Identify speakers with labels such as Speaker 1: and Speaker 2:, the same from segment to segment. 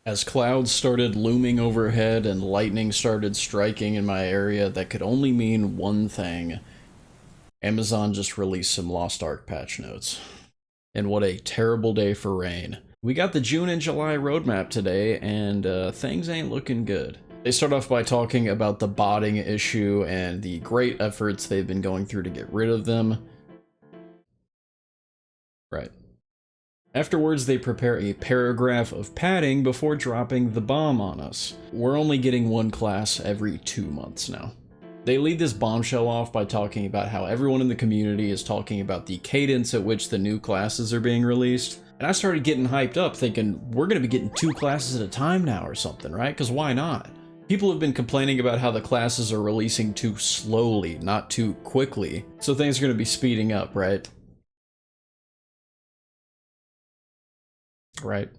Speaker 1: As clouds started looming overhead and lightning started striking in my area, that could only mean one thing. Amazon just released some Lost Ark patch notes. And what a terrible day for rain. We got the June and July roadmap today, and things ain't looking good. They start off by talking about the botting issue and the great efforts they've been going through to get rid of them. Right. Afterwards, they prepare a paragraph of padding before dropping the bomb on us. We're only getting one class every 2 months now. They lead this bombshell off by talking about how everyone in the community is talking about the cadence at which the new classes are being released. And I started getting hyped up thinking, we're going to be getting 2 classes at a time now or something, right? Because why not? People have been complaining about how the classes are releasing too slowly, not too quickly. So things are going to be speeding up, right? Right.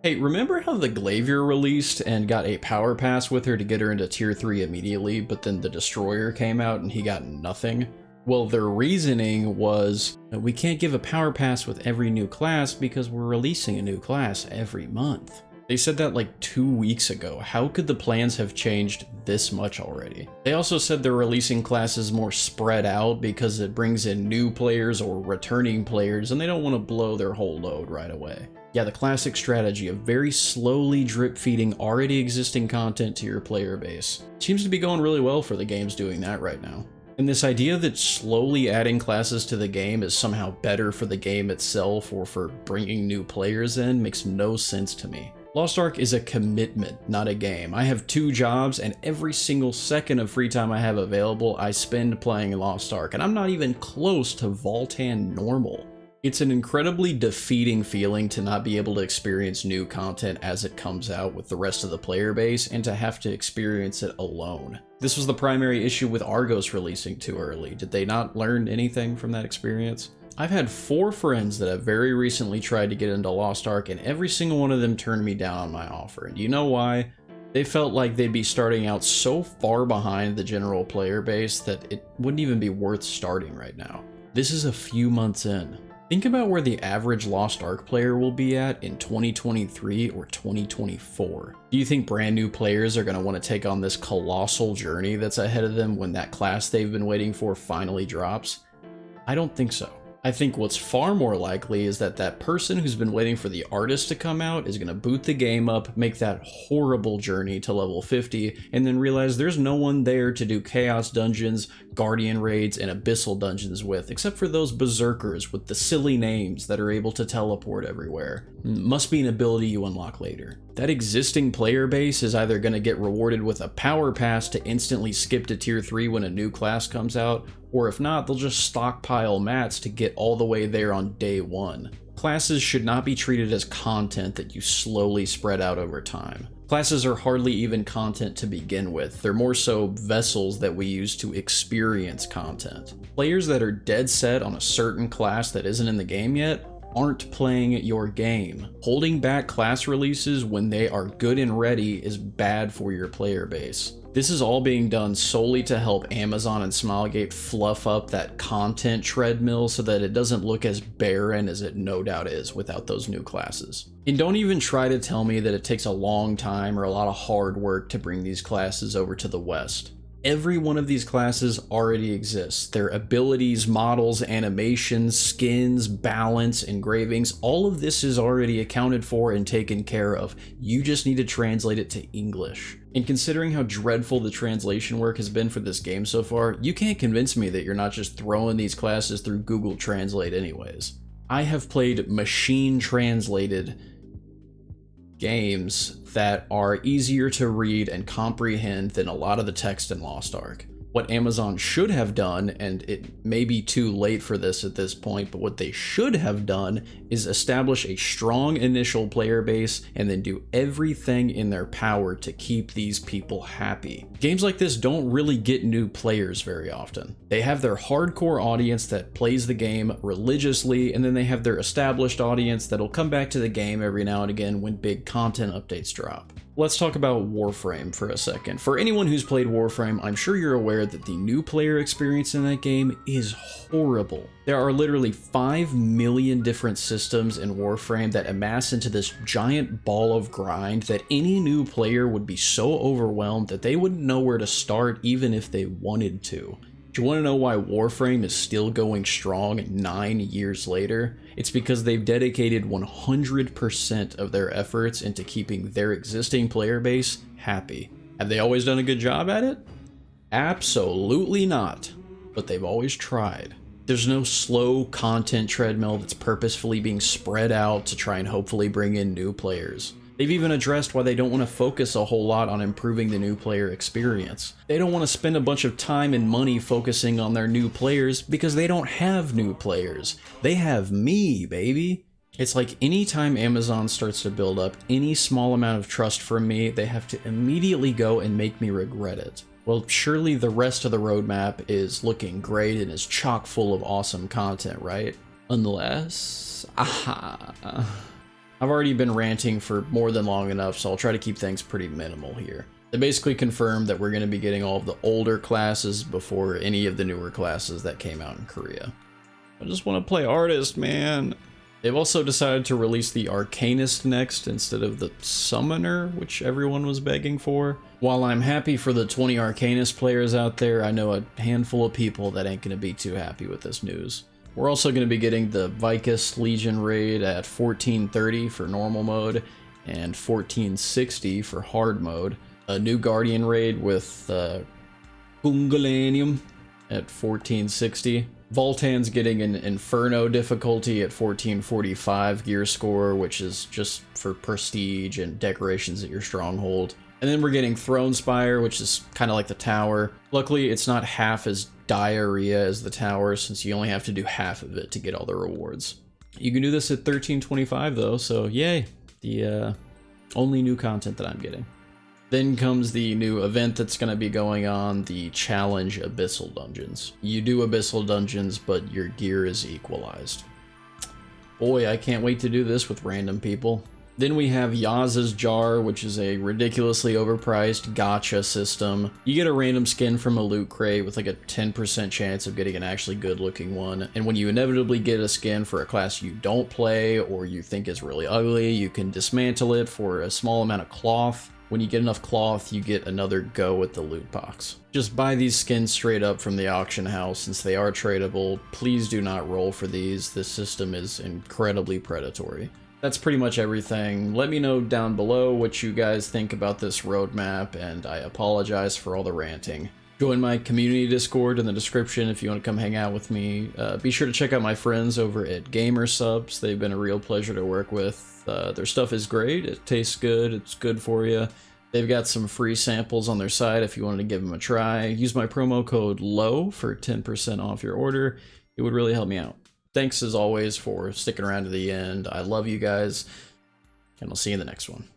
Speaker 1: Hey, remember how the Glavier released and got a power pass with her to get her into tier 3 immediately, but then the Destroyer came out and he got nothing? Well, their reasoning was that we can't give a power pass with every new class because we're releasing a new class every month. They said that like 2 weeks ago. How could the plans have changed this much already? They also said they're releasing classes more spread out because it brings in new players or returning players and they don't want to blow their whole load right away. Yeah, the classic strategy of very slowly drip feeding already existing content to your player base. Seems to be going really well for the games doing that right now. And this idea that slowly adding classes to the game is somehow better for the game itself or for bringing new players in makes no sense to me. Lost Ark is a commitment, not a game. I have 2 jobs and every single second of free time I have available I spend playing Lost Ark, and I'm not even close to Voltan normal. It's an incredibly defeating feeling to not be able to experience new content as it comes out with the rest of the player base and to have to experience it alone. This was the primary issue with Argos releasing too early. Did they not learn anything from that experience? I've had 4 friends that have very recently tried to get into Lost Ark and every single one of them turned me down on my offer. And do you know why? They felt like they'd be starting out so far behind the general player base that it wouldn't even be worth starting right now. This is a few months in. Think about where the average Lost Ark player will be at in 2023 or 2024. Do you think brand new players are going to want to take on this colossal journey that's ahead of them when that class they've been waiting for finally drops? I don't think so. I think what's far more likely is that that person who's been waiting for the artist to come out is going to boot the game up, make that horrible journey to level 50, and then realize there's no one there to do Chaos Dungeons, Guardian Raids, and Abyssal Dungeons with, except for those berserkers with the silly names that are able to teleport everywhere. Must be an ability you unlock later. That existing player base is either going to get rewarded with a power pass to instantly skip to tier 3 when a new class comes out, or if not, they'll just stockpile mats to get all the way there on day 1. Classes should not be treated as content that you slowly spread out over time. Classes are hardly even content to begin with. They're more so vessels that we use to experience content. Players that are dead set on a certain class that isn't in the game yet aren't playing your game. Holding back class releases when they are good and ready is bad for your player base. This is all being done solely to help Amazon and Smilegate fluff up that content treadmill so that it doesn't look as barren as it no doubt is without those new classes. And don't even try to tell me that it takes a long time or a lot of hard work to bring these classes over to the West. Every one of these classes already exists. Their abilities, models, animations, skins, balance, engravings, all of this is already accounted for and taken care of. You just need to translate it to English. And considering how dreadful the translation work has been for this game so far, you can't convince me that you're not just throwing these classes through Google Translate anyways. I have played machine translated games that are easier to read and comprehend than a lot of the text in Lost Ark. What Amazon should have done, and it may be too late for this at this point, but what they should have done is establish a strong initial player base and then do everything in their power to keep these people happy. Games like this don't really get new players very often. They have their hardcore audience that plays the game religiously, and then they have their established audience that'll come back to the game every now and again when big content updates drop. Let's talk about Warframe for a second. For anyone who's played Warframe, I'm sure you're aware that the new player experience in that game is horrible. There are literally 5 million different systems in Warframe that amass into this giant ball of grind that any new player would be so overwhelmed that they wouldn't know where to start even if they wanted to. Do you want to know why Warframe is still going strong 9 years later? It's because they've dedicated 100% of their efforts into keeping their existing player base happy. Have they always done a good job at it? Absolutely not, but they've always tried. There's no slow content treadmill that's purposefully being spread out to try and hopefully bring in new players. They've even addressed why they don't want to focus a whole lot on improving the new player experience. They don't want to spend a bunch of time and money focusing on their new players because they don't have new players. They have me, baby. It's like anytime Amazon starts to build up any small amount of trust from me, they have to immediately go and make me regret it. Well, surely the rest of the roadmap is looking great and is chock full of awesome content, right? Unless... I've already been ranting for more than long enough, so I'll try to keep things pretty minimal here. They basically confirmed that we're going to be getting all of the older classes before any of the newer classes that came out in Korea. I just want to play Artist, man. They've also decided to release the Arcanist next instead of the Summoner, which everyone was begging for. While I'm happy for the 20 Arcanist players out there, I know a handful of people that ain't going to be too happy with this news. We're also going to be getting the Vicus Legion raid at 1430 for normal mode and 1460 for hard mode. A new Guardian raid with Kungalanium at 1460. Voltan's getting an Inferno difficulty at 1445 gear score, which is just for prestige and decorations at your stronghold. And then we're getting Throne Spire, which is kind of like the tower. Luckily, it's not half as diarrhea as the tower, since you only have to do half of it to get all the rewards. You can do this at 1325 though, so yay. The only new content that I'm getting. Then comes the new event that's going to be going on, the Challenge Abyssal Dungeons. You do Abyssal Dungeons, but your gear is equalized. Boy, I can't wait to do this with random people. Then we have Yaz's Jar, which is a ridiculously overpriced gacha system. You get a random skin from a loot crate with like a 10% chance of getting an actually good looking one. And when you inevitably get a skin for a class you don't play or you think is really ugly, you can dismantle it for a small amount of cloth. When you get enough cloth, you get another go at the loot box. Just buy these skins straight up from the auction house since they are tradable. Please do not roll for these. This system is incredibly predatory. That's pretty much everything. Let me know down below what you guys think about this roadmap, and I apologize for all the ranting. Join my community Discord in the description if you want to come hang out with me. Be sure to check out my friends over at Gamer Subs. They've been a real pleasure to work with. Their stuff is great. It tastes good. It's good for you. They've got some free samples on their site if you wanted to give them a try. Use my promo code LOW for 10% off your order. It would really help me out. Thanks as always for sticking around to the end. I love you guys, and I'll see you in the next one.